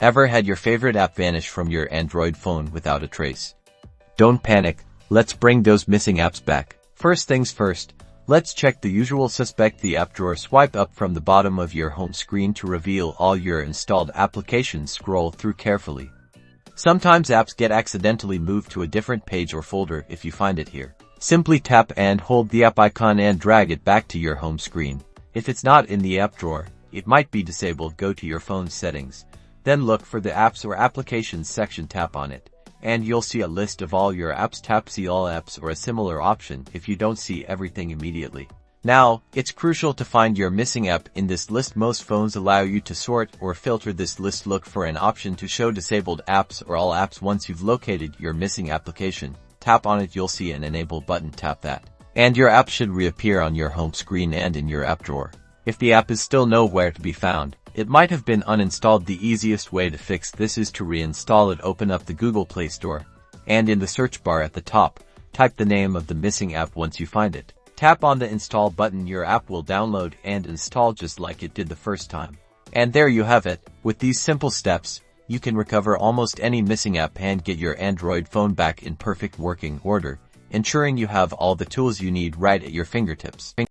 Ever had your favorite app vanish from your Android phone without a trace? Don't panic, let's bring those missing apps back. First things first, let's check the usual suspect, the app drawer. Swipe up from the bottom of your home screen to reveal all your installed applications. Scroll through carefully. Sometimes apps get accidentally moved to a different page or folder. If you find it here, simply tap and hold the app icon and drag it back to your home screen. If it's not in the app drawer, it might be disabled. Go to your phone's settings. Then look for the Apps or Applications section, tap on it, and you'll see a list of all your apps. Tap See All Apps or a similar option if you don't see everything immediately. Now, it's crucial to find your missing app in this list. Most phones allow you to sort or filter this list. Look for an option to show disabled apps or all apps. Once you've located your missing application, tap on it. You'll see an Enable button. Tap that, and your app should reappear on your home screen and in your app drawer. If the app is still nowhere to be found, it might have been uninstalled. The easiest way to fix this is to reinstall it. Open up the Google Play Store, and in the search bar at the top, type the name of the missing app. Once you find it, tap on the Install button. Your app will download and install just like it did the first time. And there you have it. With these simple steps, you can recover almost any missing app and get your Android phone back in perfect working order, ensuring you have all the tools you need right at your fingertips.